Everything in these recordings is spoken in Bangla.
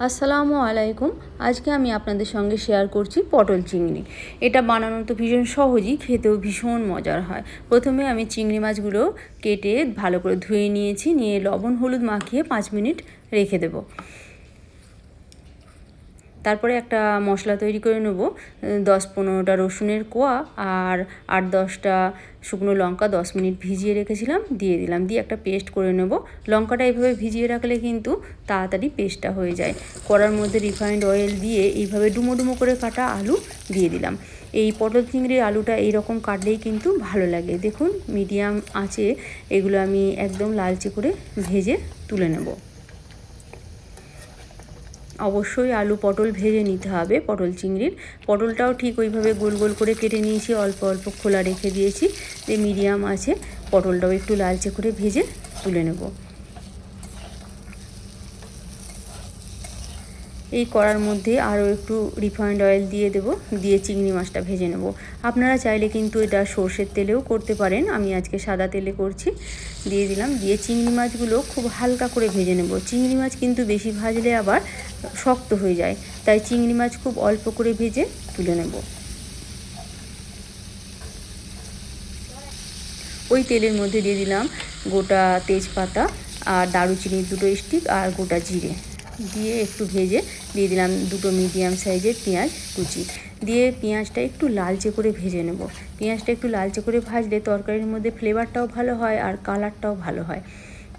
আসসালামু আলাইকুম। আজকে আমি আপনাদের সঙ্গে শেয়ার করছি পটল চিংড়ি। এটা বানানো তো ভীষণ সহজই, খেতেও ভীষণ মজার হয়। প্রথমে আমি চিংড়ি মাছগুলো কেটে ভালো করে ধুয়ে নিয়েছি, নিয়ে লবণ হলুদ মাখিয়ে 5 মিনিট রেখে দেবো। তারপরে একটা মশলা তৈরি করে নেব। 10-15টা রসুনের কোয়া আর 8-10টা শুকনো লঙ্কা 10 মিনিট ভিজিয়ে রেখেছিলাম, দিয়ে দিলাম। দিয়ে একটা পেস্ট করে নেব। লঙ্কাটা এইভাবে ভিজিয়ে রাখলে কিন্তু তাড়াতাড়ি পেস্টটা হয়ে যায়। কড়ার মধ্যে রিফাইন্ড অয়েল দিয়ে এইভাবে ডুমো ডুমো করে কাটা আলু দিয়ে দিলাম। এই পটল চিংড়ির আলুটা এইরকম কাটলেই কিন্তু ভালো লাগে। দেখুন, মিডিয়াম আঁচে এগুলো আমি একদম লালচে করে ভেজে তুলে নেব। অবশ্যই আলু পটল ভেজে নিতে হবে। পটলটাও ঠিক ওইভাবে গোল গোল করে কেটে নিয়েছি, অল্প অল্প খোলা রেখে দিয়েছি। মিডিয়াম আছে, পটলটাও একটু লালচে করে ভেজে তুলে নেব। এই কড়ার মধ্যে আরও একটু রিফাইন্ড অয়েল দিয়ে দেব, দিয়ে চিংড়ি মাছটা ভেজে নেব। আপনারা চাইলে কিন্তু এটা সর্ষের তেলেও করতে পারেন, আমি আজকে সাদা তেলে করছি। দিয়ে দিলাম, দিয়ে চিংড়ি মাছগুলো খুব হালকা করে ভেজে নেব। চিংড়ি মাছ কিন্তু বেশি ভাজলে আবার শক্ত হয়ে যায়, তাই চিংড়ি মাছ খুব অল্প করে ভেজে তুলে নেব। ওই তেলের মধ্যে দিয়ে দিলাম গোটা তেজপাতা আর দারুচিনির 2টো স্টিক আর গোটা জিরে দিয়ে একটু ভেজে দিয়ে দিলাম 2টো মিডিয়াম সাইজের পেঁয়াজ কুচি দিয়ে পেঁয়াজটা একটু লালচে করে ভেজে নেব। পেঁয়াজটা একটু লালচে করে ভাজলে তরকারির মধ্যে ফ্লেভারটাও ভালো হয় আর কালারটাও ভালো হয়।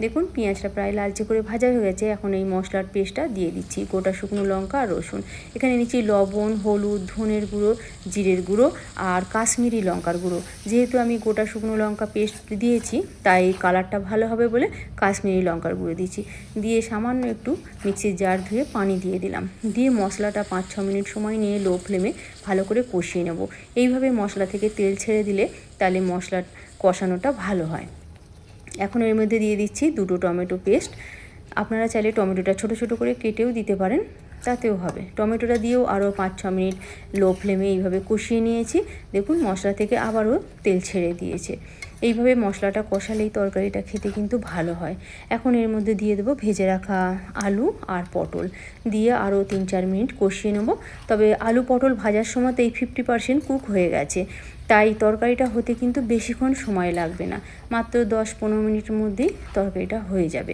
দেখুন, পেঁয়াজটা প্রায় লালচে করে ভাজা হয়ে গেছে। এখন এই মশলার পেস্টটা দিয়ে দিচ্ছি, গোটা শুকনো লঙ্কা আর রসুন। এখানে নিচ্ছি লবণ, হলুদ, ধনের গুঁড়ো, জিরের গুঁড়ো আর কাশ্মীরি লঙ্কার গুঁড়ো। যেহেতু আমি গোটা শুকনো লঙ্কা পেস্ট দিয়েছি, তাই কালারটা ভালো হবে বলে কাশ্মীরি লঙ্কার গুঁড়ো দিয়েছি। দিয়ে সামান্য একটু মিক্সির জার ধুয়ে পানি দিয়ে দিলাম। দিয়ে মশলাটা 5-6 মিনিট সময় নিয়ে লো ফ্লেমে ভালো করে কষিয়ে নেব। এইভাবে মশলা থেকে তেল ছেড়ে দিলে তাহলে মশলার কষানোটা ভালো হয়। এখন এর মধ্যে দিয়ে দিচ্ছি 2টো টমেটো পেস্ট। আপনারা চাইলে টমেটোটা ছোট ছোট করে কেটেও দিতে পারেন, তাতেও হবে। টমেটোটা দিয়েও আরও 5-6 মিনিট লো ফ্লেমে এইভাবে কষিয়ে নিয়েছি। দেখুন, মশলা থেকে আবারও তেল ছেড়ে দিয়েছে। এইভাবে মশলাটা কষালেই তরকারিটা খেতে কিন্তু ভালো হয়। এখন এর মধ্যে দিয়ে দেবো ভেজে রাখা আলু আর পটল, দিয়ে আরও 3-4 মিনিট কষিয়ে নেব। তবে আলু পটল ভাজার সময়তেই 50% কুক হয়ে গেছে, তাই তরকারিটা হতে কিন্তু বেশিক্ষণ সময় লাগবে না, মাত্র 10-15 মিনিটের মধ্যেই তরকারিটা হয়ে যাবে।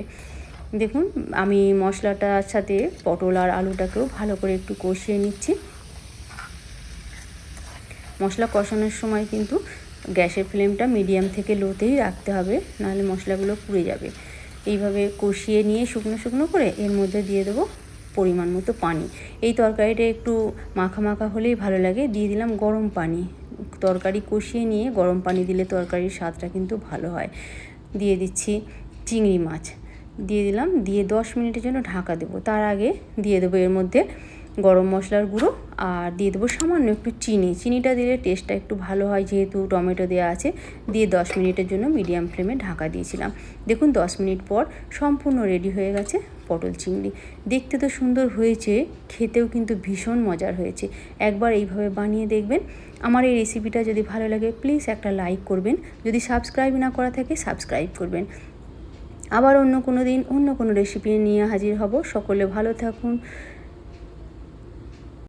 দেখুন, আমি মশলাটার সাথে পটল আর আলুটাকেও ভালো করে একটু কষিয়ে নিচ্ছি। মশলা কষানোর সময় কিন্তু গ্যাসের ফ্লেমটা মিডিয়াম থেকে লোতেই রাখতে হবে, নাহলে মশলাগুলো পুড়ে যাবে। এইভাবে কষিয়ে নিয়ে শুকনো শুকনো করে এর মধ্যে দিয়ে দেবো পরিমাণ মতো পানি। এই তরকারিটা একটু মাখা মাখা হলেই ভালো লাগে। দিয়ে দিলাম গরম পানি। তরকারি কষিয়ে নিয়ে গরম পানি দিলে তরকারির স্বাদটা কিন্তু ভালো হয়। দিয়ে দিচ্ছি চিংড়ি মাছ, দিয়ে দিলাম, দিয়ে 10 মিনিটের জন্য ঢাকা দেবো। তার আগে দিয়ে দেবো এর মধ্যে গরম মশলার গুঁড়ো আর দিয়ে দেবো সামান্য একটু চিনিটা দিলে টেস্টটা একটু ভালো হয়, যেহেতু টমেটো দেওয়া আছে। দিয়ে 10 মিনিটের জন্য মিডিয়াম ফ্লেমে ঢাকা দিয়েছিলাম। দেখুন, 10 মিনিট পর সম্পূর্ণ রেডি হয়ে গেছে পটল চিংড়ি। দেখতে তো সুন্দর হয়েছে, খেতেও কিন্তু ভীষণ মজার হয়েছে। একবার এইভাবে বানিয়ে দেখবেন। আমার এই রেসিপিটা যদি ভালো লাগে প্লিজ একটা লাইক করবেন, যদি সাবস্ক্রাইব না করা থাকে সাবস্ক্রাইব করবেন। আবার অন্য কোনো দিন অন্য কোনো রেসিপি নিয়ে হাজির হব। সকলে ভালো থাকুন,